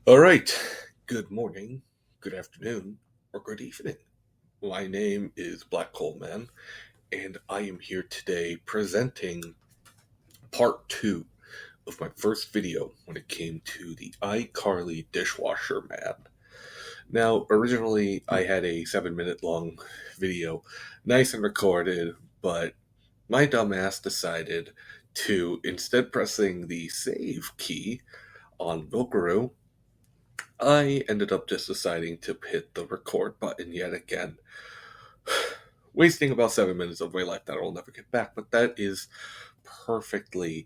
All right. Good morning, good afternoon, or good evening. My name is Black Coal Man, and I am here today presenting part two of my first video when it came to the iCarly Dishwasher Man. Now, originally, I had a 7 minute long video, nice and recorded, but my dumbass decided to, instead pressing the save key on Vilkaroo, I ended up just deciding to hit the record button yet again, wasting about 7 minutes of my life that I'll never get back, but that is perfectly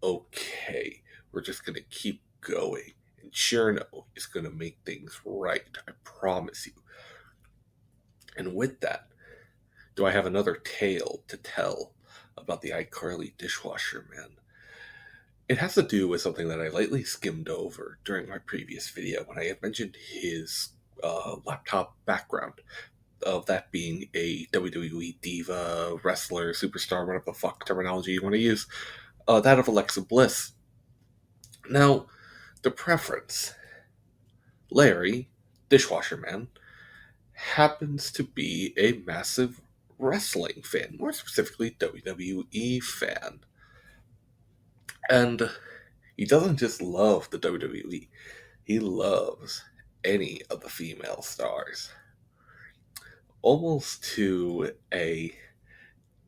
okay. We're just gonna keep going, and Cherno is gonna make things right, I promise you. And with that, do I have another tale to tell about the iCarly Dishwasher Man? It has to do with something that I lightly skimmed over during my previous video when I had mentioned his laptop background, of that being a WWE diva, wrestler, superstar, whatever the fuck terminology you want to use, that of Alexa Bliss. Now, the preference, Larry, Dishwasher Man, happens to be a massive wrestling fan, more specifically WWE fan. And he doesn't just love the WWE, he loves any of the female stars. Almost to a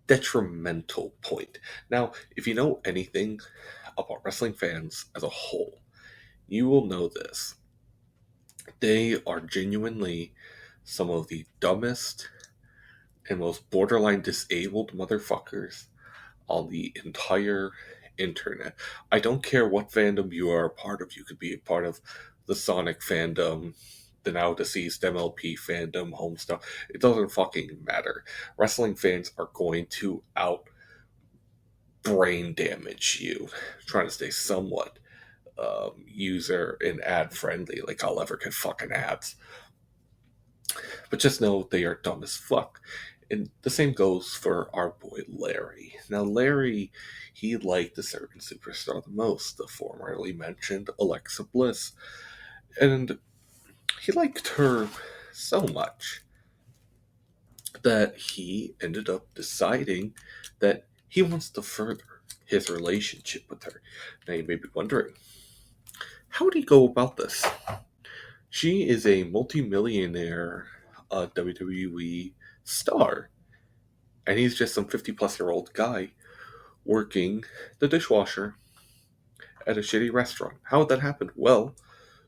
detrimental point. Now, if you know anything about wrestling fans as a whole, you will know this. They are genuinely some of the dumbest and most borderline disabled motherfuckers on the entire internet. I don't care what fandom you are a part of. You could be a part of the Sonic fandom, the now deceased MLP fandom, home stuff. It doesn't fucking matter. Wrestling fans are going to out brain damage you, trying to stay somewhat user and ad friendly, like I'll ever get fucking ads. But just know they are dumb as fuck. And the same goes for our boy Larry. Now, Larry, he liked a certain superstar the most, the formerly mentioned Alexa Bliss. And he liked her so much that he ended up deciding that he wants to further his relationship with her. Now, you may be wondering, how would he go about this? She is a multimillionaire WWE star, and he's just some 50-plus-year-old guy working the dishwasher at a shitty restaurant. How would that happen? Well,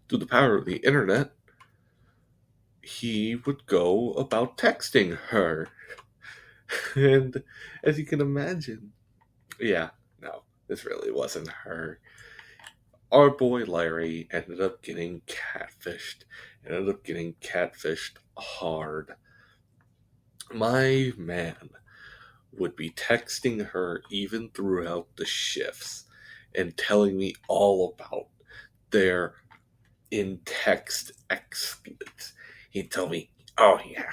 through the power of the internet, he would go about texting her. And as you can imagine, yeah, no, this really wasn't her. Our boy Larry ended up getting catfished. Ended up getting catfished hard. My man would be texting her even throughout the shifts and telling me all about their in text exploits. He'd tell me, "Oh yeah,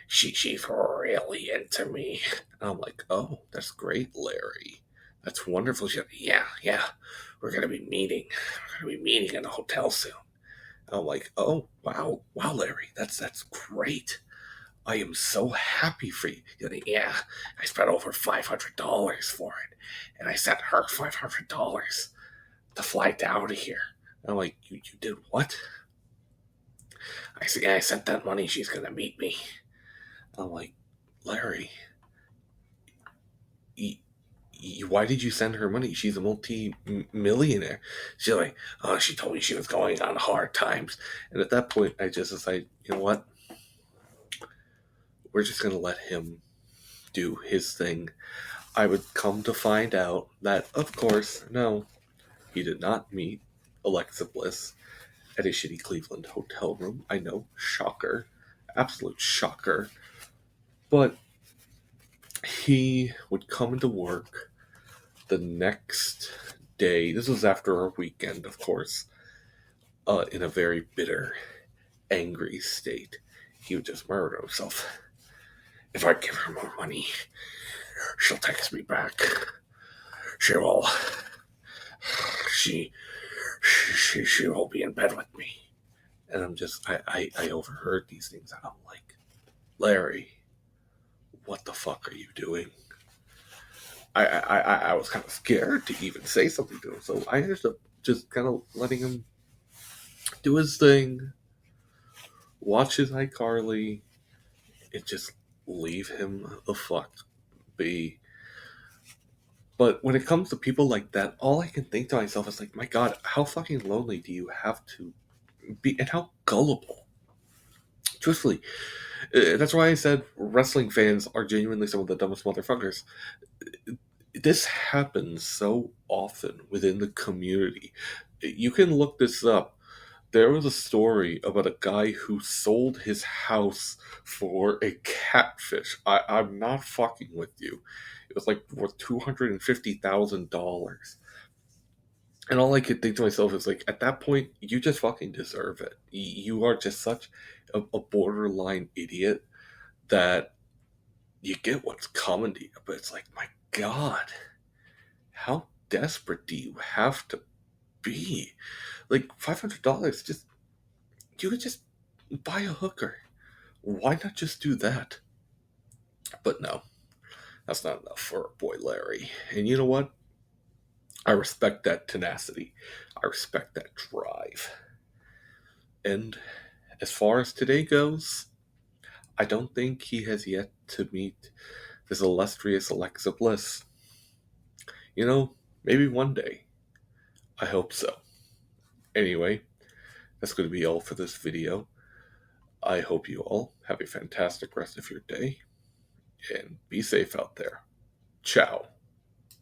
she's really into me." And I'm like, "Oh, that's great, Larry. That's wonderful." She's like, "Yeah, we're gonna be meeting. We're gonna be meeting in a hotel soon." And I'm like, "Oh wow, Larry, that's great. I am so happy for you." He's like, "Yeah, I spent over $500 for it, and I sent her $500 to fly down to here." And I'm like, "You did what?" I said, "Yeah, I sent that money. She's gonna meet me." I'm like, "Larry, why did you send her money? She's a multi-millionaire." She's like, "Oh, she told me she was going on hard times." And at that point, I just decided, you know what? We're just gonna let him do his thing. I would come to find out that, of course, no, he did not meet Alexa Bliss at a shitty Cleveland hotel room. I know, shocker, absolute shocker. But he would come into work the next day. This was after our weekend, of course, in a very bitter, angry state. He would just murder himself. "If I give her more money, she'll text me back. She will. She she will be in bed with me. And I'm just, I overheard these things, and I'm like, Larry, what the fuck are you doing? I was kind of scared to even say something to him, so I ended up just kind of letting him do his thing, watch his iCarly, and just leave him the fuck be. But when it comes to people like that, all I can think to myself is like, my God, how fucking lonely do you have to be, and how gullible? Truthfully, that's why I said wrestling fans are genuinely some of the dumbest motherfuckers. This happens so often within the community. You can look this up. There was a story about a guy who sold his house for a catfish. I'm not fucking with you. It was like worth $250,000. And all I could think to myself is like, at that point, you just fucking deserve it. You are just such a borderline idiot that you get what's coming to you. But it's like, my God, how desperate do you have to be? Like $500, just you could just buy a hooker. Why not just do that? But no, that's not enough for our boy Larry. And you know what? I respect that tenacity. I respect that drive. And as far as today goes, I don't think he has yet to meet this illustrious Alexa Bliss. You know, maybe one day. I hope so. Anyway, that's going to be all for this video. I hope you all have a fantastic rest of your day and be safe out there. Ciao.